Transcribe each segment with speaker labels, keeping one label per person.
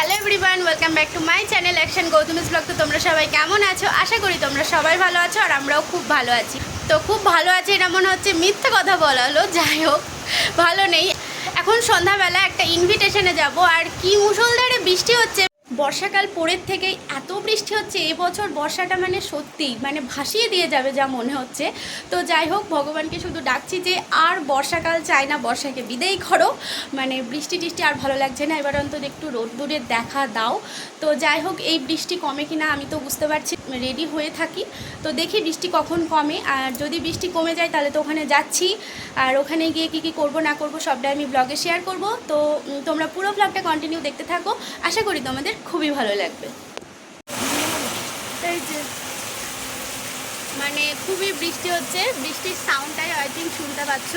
Speaker 1: Hello everyone, welcome back to my channel action Gautami's blog. তো তোমরা সবাই কেমন আছো? আশা করি তোমরা সবাই ভালো আছো আর আমরাও খুব ভালো আছি। তো খুব ভালো আছি এটা মনে হচ্ছে মিথ্যে কথা বলা হলো, যাই হোক ভালো নেই। এখন সন্ধ্যাবেলা একটা ইনভিটেশনে যাব আর কি মুষলধারে বৃষ্টি হচ্ছে। বর্ষাকাল পরের থেকেই এত বৃষ্টি হচ্ছে, এবছর বর্ষাটা মানে সত্যিই মানে ভাসিয়ে দিয়ে যাবে যা মনে হচ্ছে। তো যাই হোক, ভগবানকে শুধু ডাকছি যে আর বর্ষাকাল চাই না, বর্ষাকে বিদায় করো। মানে বৃষ্টি টিষ্টি আর ভালো লাগছে না, এবার অন্তত একটু রোদ্দুরের দেখা দাও। তো যাই হোক, এই বৃষ্টি কমে কিনা আমি তো বুঝতে পারছি, রেডি হয়ে থাকি। তো দেখি বৃষ্টি কখন কমে, আর যদি বৃষ্টি কমে যায় তাহলে তো ওখানে যাচ্ছি। আর ওখানে গিয়ে কী কী করবো না করবো সবটাই আমি ব্লগে শেয়ার করব। তো তোমরা পুরো ব্লগটা কন্টিনিউ দেখতে থাকো, আশা করি তোমাদের খুবই ভালো লাগবে। এই যে মানে খুবই বৃষ্টি হচ্ছে, বৃষ্টির সাউন্ডটাই আই থিঙ্ক শুনতে পাচ্ছ,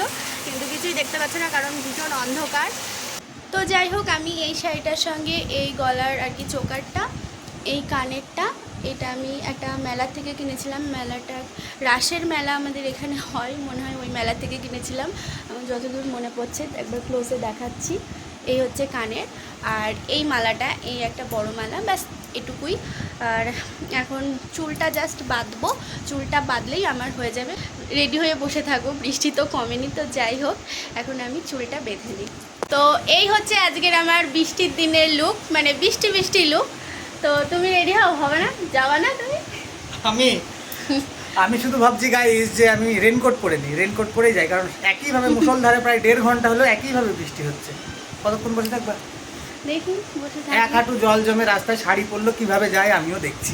Speaker 1: কিন্তু কিছুই দেখতে পাচ্ছ না কারণ ভীষণ অন্ধকার। তো যাই হোক, আমি এই শাড়িটার সঙ্গে এই গলার আর কি চোকারটা, এই কানেরটা, এটা আমি একটা মেলা থেকে কিনেছিলাম। মেলাটা রাসের মেলা আমাদের এখানে হয় মনে হয়, ওই মেলা থেকে কিনেছিলাম আমার যতদূর মনে পড়ছে। একবার ক্লোজে দেখাচ্ছি। এই হচ্ছে কানের, আর এই মালাটা, এই একটা বড় মালা, ব্যাস এটুকুই। আর এখন চুলটা জাস্ট বাঁধবো, চুলটা বাঁধলেই আমার হয়ে যাবে। রেডি হয়ে বসে থাকবো, বৃষ্টি তো কমেনি। তো যাই হোক, এখন আমি চুলটা বেঁধে নিই। তো এই হচ্ছে আজকের আমার বৃষ্টির দিনের লুক, মানে বৃষ্টি বৃষ্টি লুক। তো তুমি রেডি হবে না, যাওয়া না তুমি?
Speaker 2: আমি শুধু ভাবছি গাইস যে আমি রেনকোট পরে নিই, রেনকোট পরেই যাই, কারণ একইভাবে মুষলধারে প্রায় 1.5 ঘন্টা হলো একইভাবে বৃষ্টি হচ্ছে। কতক্ষণ বসে থাকবা?
Speaker 1: দেখি বসে থাকি।
Speaker 2: এক হাঁটু জল জমে রাস্তায় শাড়ি পরলো কিভাবে যায় আমিও দেখছি।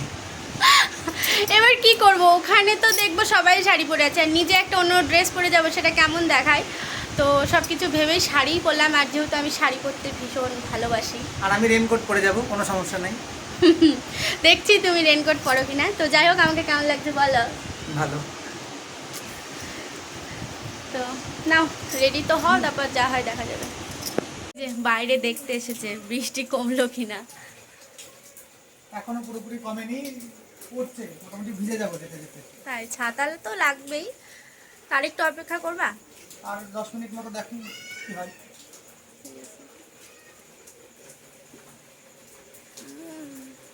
Speaker 1: এবার কি করব, ওখানে তো দেখবো সবাই শাড়ি পরে আছে, আর নিজে একটা অন্য ড্রেস পরে যাবো, সেটা কেমন দেখায়। তো সব কিছু ভেবেই শাড়িই পরলাম, আর যেহেতু আমি শাড়ি পরতে ভীষণ ভালোবাসি।
Speaker 2: আর আমি রেনকোট পরে যাব, কোনো সমস্যা নেই।
Speaker 1: দেখছি তুমি রেনকোট পরো কিনা। তো যাই হোক, আমাকে কেমন লাগছে বলো।
Speaker 2: ভালো।
Speaker 1: তো নাও রেডি তো হও, তারপর যা হয় দেখা যাবে। যে বাইরে দেখতে এসেছে বৃষ্টি কমলো কিনা।
Speaker 2: এখনো পুরোপুরি কমেনি, পড়ছে, মোটামুটি ভিজে যাবো যেতে যেতে।
Speaker 1: তাই ছাতা তো লাগবেই, তার একটু অপেক্ষা করবা।
Speaker 2: আর 10 মিনিট মতো দেখি কি হয়।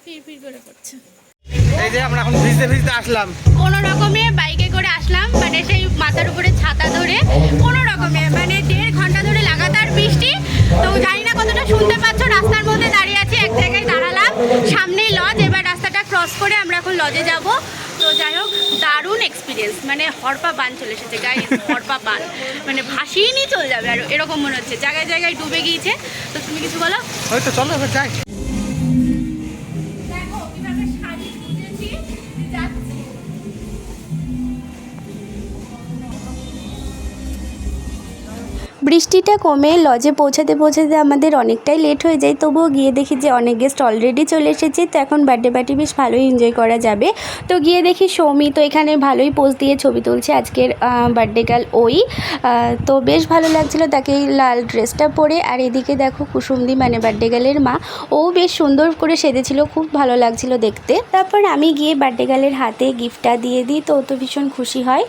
Speaker 1: ফির করে করছে।
Speaker 2: এই যে আমরা এখন ভিজতে ভিজতে আসলাম,
Speaker 1: কোনো রকমে বাইকে করে আসলাম, মানে সেই মাথার উপরে ছাতা ধরে কোনো রকমে, মানে 1.5 ঘন্টা ধরে লাগাতার বৃষ্টি। তো জানি না কতটা শুনতে পাচ্ছ, রাস্তার মধ্যে দাঁড়িয়ে আছি, এক জায়গায় দাঁড়ালাম, সামনেই লজ। এবার রাস্তাটা ক্রস করে আমরা এখন লজে যাব। তো যাই হোক, দারুণ এক্সপিরিয়েন্স, মানে হরপা বান চলে এসেছে গাইস, হরপা বান মানে ভাসিয়ে নিয়ে চলে যাবে, আর এরকম মনে হচ্ছে জায়গায় জায়গায় ডুবে গিয়েছে। তো তুমি কিছু বলো।
Speaker 2: হয়তো চলো এবার যাই।
Speaker 1: দেখো কিভাবে শাড়ি খুঁজেছি, যাচ্ছি। বৃষ্টিটা কমে লজে পৌঁছাতে পৌঁছাতে আমাদের অনেকটাই লেট হয়ে যায়, তবুও গিয়ে দেখি যে অনেক গেস্ট অলরেডি চলে এসেছে। তো এখন বার্থডে পার্টি বেশ ভালোই এনজয় করা যাবে। তো গিয়ে দেখি সৌমি তো এখানে ভালোই পোজ দিয়ে ছবি তুলছে, আজকের বার্থডে গার্ল ওই। তো বেশ ভালো লাগছিল তাকে এই লাল ড্রেসটা পরে। আর এদিকে দেখো কুসুমদি মানে বার্থডে গার্লের মা, ও বেশ সুন্দর করে সেজেছিল, খুব ভালো লাগছিল দেখতে। তারপর আমি গিয়ে বার্থডে গার্লের হাতে গিফটটা দিয়ে দিই, তো ও তো ভীষণ খুশি হয়।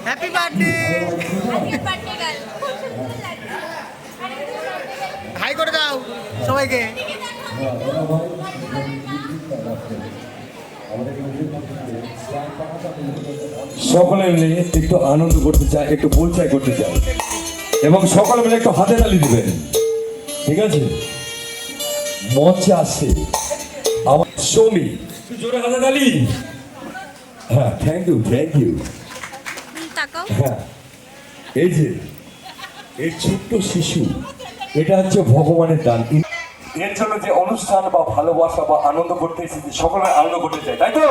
Speaker 2: Happy birthday. হাই করে দাও সবাইকে।
Speaker 3: সকলে মিলে একটু আনন্দ করতে চায়, একটু পরিচয় করতে চায়, এবং সকলে মিলে একটু হাতে তালি দিবেন, ঠিক আছে? মঞ্চে আসছে আমার সৌমি, জোরে হাতে তালি। হ্যাঁ, থ্যাংক ইউ, থ্যাংক ইউ। হ্যাঁ, এই যে এই ছোট্ট শিশু, এটা হচ্ছে ভগবানের দান। এর জন্য যে অনুষ্ঠান বা ভালোবাসা বা আনন্দ করতে এসেছে, সকলে আনন্দ করতে চায়, তাই তো?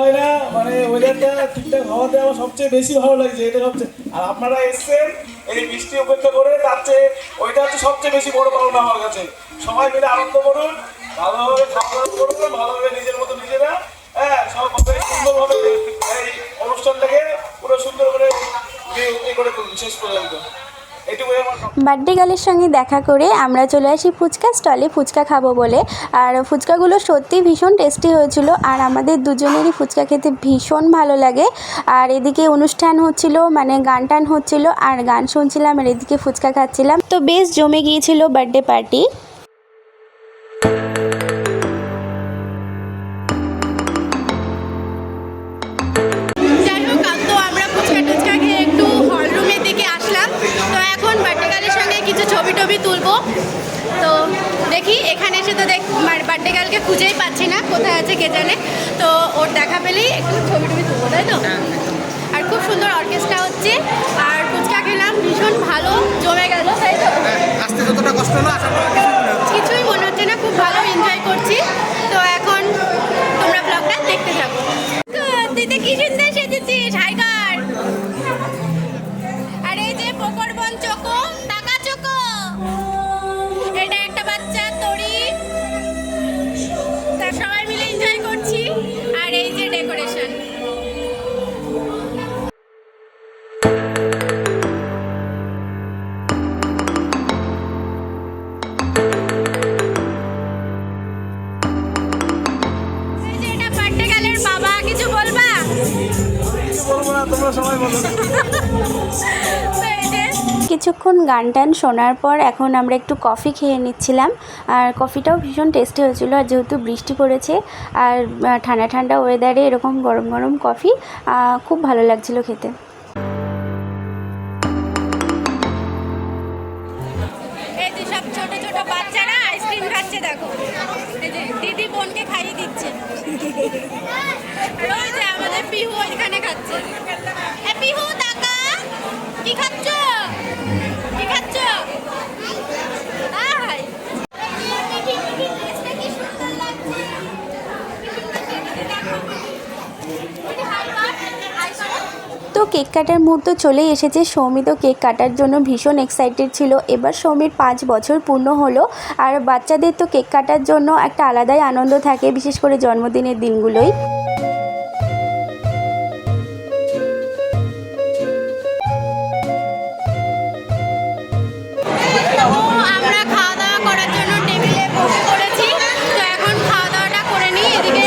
Speaker 4: হয় না, মানে ওয়েদারটা ঠিকঠাক হওয়াতে আমার সবচেয়ে বেশি ভালো লাগছে, এটা সবচেয়ে। আর আপনারা এসছেন এই বৃষ্টি উপেক্ষা করে, তার চেয়ে ওইটা হচ্ছে সবচেয়ে বেশি বড় পাওনা আমার কাছে। সবাই মিলে আনন্দ করুন, ভালোভাবে খাওয়া দাওয়া করুন, ভালোভাবে নিজের মতো নিজেরা, হ্যাঁ, সব সুন্দরভাবে এই অনুষ্ঠানটাকে পুরো সুন্দর করে করে তুলুন শেষ পর্যন্ত। এটুকুই আমার
Speaker 1: বার্থডে গার্লের সঙ্গে দেখা করে আমরা চলে আসি ফুচকা স্টলে ফুচকা খাবো বলে। আর ফুচকাগুলো সত্যি ভীষণ টেস্টি হয়েছিল, আর আমাদের দুজনেরই ফুচকা খেতে ভীষণ ভালো লাগে। আর এদিকে অনুষ্ঠান হচ্ছিল, মানে গান টান হচ্ছিল, আর গান শুনছিলাম, আর এদিকে ফুচকা খাচ্ছিলাম। তো বেশ জমে গিয়েছিল বার্থডে পার্টি। যাই হোক, তো আমরা ফুচকা টুচকা খেয়ে একটু হল রুমের দিকে আসলাম। তো এখন বার্থডে গার্লের সঙ্গে কিছু ছবি টবি তুলবো। তো দেখি, এখানে এসে তো বার্থডে গার্লকে খুঁজেই পাচ্ছি না, কোথায় আছে কে জানে। তো ওর দেখা পেলেই একটু ছবি টবি তুলবো, তাই তো? আর খুব সুন্দর অর্কেস্ট্রা হচ্ছে, আর ফুচকা খেলাম, ভীষণ ভালো জমে গেল, তাই তো?
Speaker 2: আসতে যতটা কষ্ট হলো আসার পর
Speaker 1: কিছুই মনে হচ্ছে না, খুব ভালো এনজয় করছি। তো এখন তোমরা ব্লগটা দেখতে থাকো। তুই তো কি সুন্দর সেজেছিস, হাইকার। আর এই যে পকরবন চোকো, টাকা চোকো, এটা একটা বাচ্চা তরি। তা সবাই মিলে এনজয় করছি। আর এই যে ডেকোরেশন। এই যে এটা বার্থডে গার্লের বাবা, কিছু বলবা?
Speaker 4: কিছু বলবো না, তোমরা সবাই বলো।
Speaker 1: কিছুক্ষণ গান টান শোনার পর এখন আমরা একটু কফি খেয়ে নিচ্ছিলাম। আর কফিটাও ভীষণ টেস্টি হয়েছিল, আর যেহেতু বৃষ্টি পড়েছে আর ঠান্ডা ঠান্ডা ওয়েদারে এরকম গরম গরম কফি খুব ভালো লাগছিল খেতে। এই যে সব ছোট ছোট বাচ্চারা আইসক্রিম খাচ্ছে, দেখো। এই যে দিদি বোনকে খাইয়ে দিচ্ছে। আর ওই যে আমাদের পিহু ওইখানে খাচ্ছে। এ পিহু, টাকা কি খাচ্ছ? কি খাচ্ছ? হাই। তো কেক কাটার মুহূর্ত চলেই এসেছে। সৌমি তো কেক কাটার জন্য ভীষণ এক্সাইটেড ছিল। এবার সৌমির 5 বছর পূর্ণ হলো, আর বাচ্চাদের তো কেক কাটার জন্য একটা আলাদাই আনন্দ থাকে, বিশেষ করে জন্মদিনের দিনগুলোই। আমরা খাওয়া দাওয়া করার জন্য টেবিলে বসে পড়েছি। তো এখন খাওয়া দাওয়াটা করে নিই। এদিকে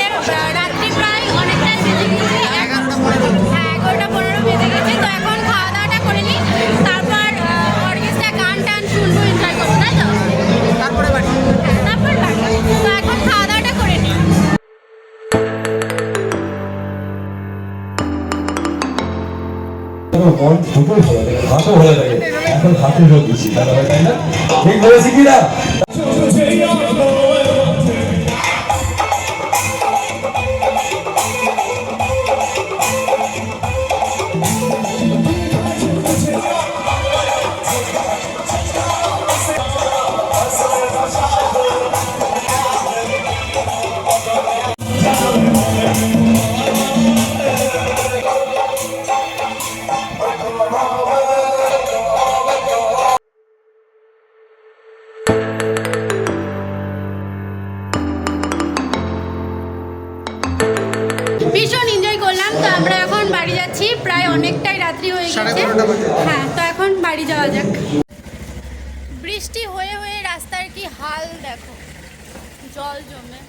Speaker 1: রাত্রি প্রায় অনেকটাই বেজে গেছে, 11:15 বেজে গেছে। তো এখন খাওয়া দাওয়াটা করে নিই, তারপর অর্কেস্ট্রা গান টান শুনবো, এনজয় করবো, তাই তো?
Speaker 2: তারপরে বাড়ি।
Speaker 1: তারপর বাড়ি। তো এখন খাওয়া দাওয়াটা করে নিই।
Speaker 3: মন দুটোই ভালো লাগে, হাতও ভালো লাগে। এখন হাতে রোগ বেশি, তাই না? ঠিক বলেছি কিনা?
Speaker 1: ভীষণ এনজয় করলাম। তো আমরা এখন বাড়ি যাচ্ছি, প্রায় অনেকটাই রাত্রি হয়ে গেছে।
Speaker 2: 12:30 বাজে।
Speaker 1: হ্যাঁ, তো এখন বাড়ি যাওয়া যাক। বৃষ্টি হয়ে হয়ে রাস্তার কি হাল দেখো, জল জমে।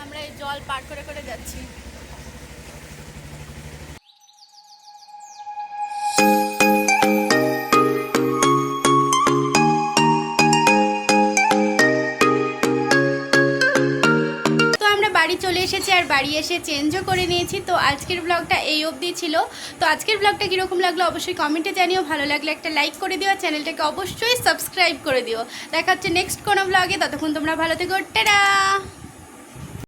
Speaker 1: আমরা এই জল পার করে করে যাচ্ছি। বাড়ি চলে এসেছি, আর বাড়ি এসে চেঞ্জও করে নিয়েছি। তো আজকের ব্লগটা এই অবধি ছিল। তো আজকের ব্লগটা কীরকম লাগলো অবশ্যই কমেন্টে জানিও। ভালো লাগলে একটা লাইক করে দিও, চ্যানেলটাকে অবশ্যই সাবস্ক্রাইব করে দিও। দেখা হচ্ছে নেক্সট কোনো ব্লগে। ততক্ষণ তোমরা ভালো থেকো, টাটা।